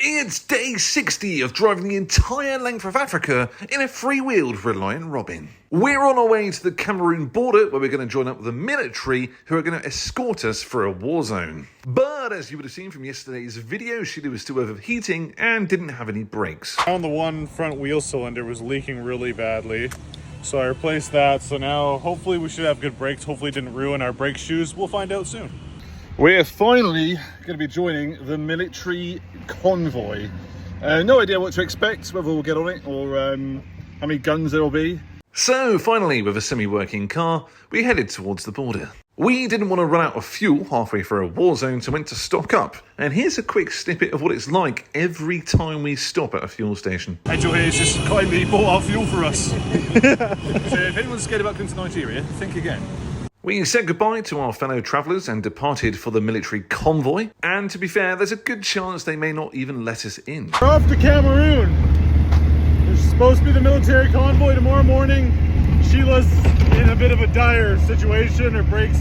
It's day 60 of driving the entire length of Africa in a free-wheeled Reliant Robin. We're on our way to the Cameroon border where we're going to join up with the military who are going to escort us through a war zone. But as you would have seen from yesterday's video, Sheila was still overheating and didn't have any brakes. On the one front wheel cylinder was leaking really badly. So I replaced that, so now hopefully we should have good brakes. Hopefully it didn't ruin our brake shoes. We'll find out soon. We're finally going to be joining the military convoy. No idea what to expect, whether we'll get on it or how many guns there will be. So finally, with a semi-working car, we headed towards the border. We didn't want to run out of fuel halfway through a war zone, so went to stock up. And here's a quick snippet of what it's like every time we stop at a fuel station. Angel here has just kindly bought our fuel for us. So if anyone's scared about going to Nigeria, think again. We said goodbye to our fellow travellers and departed for the military convoy. And to be fair, there's a good chance they may not even let us in. We're off to Cameroon. There's supposed to be the military convoy tomorrow morning. Sheila's in a bit of a dire situation. Her brakes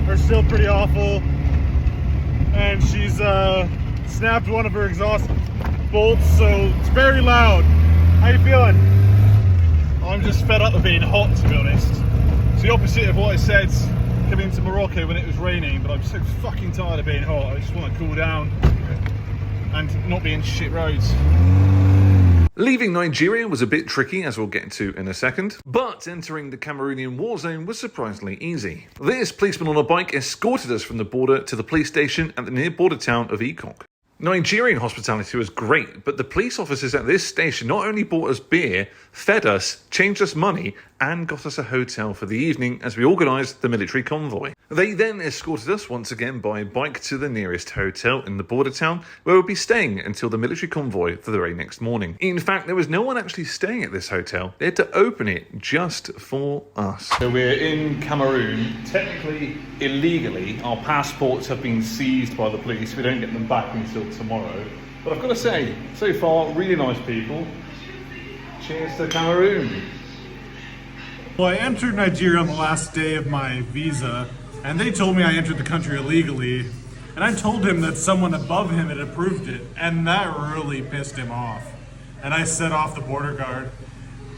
are still pretty awful. And she's snapped one of her exhaust bolts, so it's very loud. How you feeling? I'm just fed up with being hot, to be honest. It's the opposite of what I said coming into Morocco when it was raining, but I'm so fucking tired of being hot. I just want to cool down and not be in shit roads. Leaving Nigeria was a bit tricky, as we'll get to in a second, but entering the Cameroonian war zone was surprisingly easy. This policeman on a bike escorted us from the border to the police station at the near border town of Ekok. Nigerian hospitality was great, but the police officers at this station not only bought us beer, fed us, changed us money, and got us a hotel for the evening as we organised the military convoy. They then escorted us once again by bike to the nearest hotel in the border town, where we'll be staying until the military convoy for the very next morning. In fact, there was no one actually staying at this hotel. They had to open it just for us. So we're in Cameroon. Technically, illegally, our passports have been seized by the police. We don't get them back until tomorrow. But I've got to say, so far, really nice people. Cheers to Cameroon. Well, I entered Nigeria on the last day of my visa, and they told me I entered the country illegally. And I told him that someone above him had approved it, and that really pissed him off. And I set off the border guard.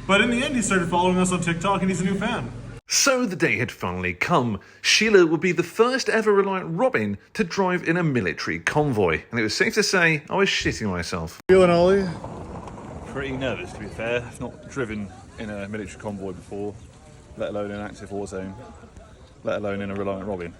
But in the end, he started following us on TikTok, and he's a new fan. So the day had finally come. Sheila would be the first ever Reliant Robin to drive in a military convoy. And it was safe to say I was shitting myself. Feeling, Ollie? Pretty nervous, to be fair. I've not driven in a military convoy before, let alone in an active war zone, let alone in a Reliant Robin.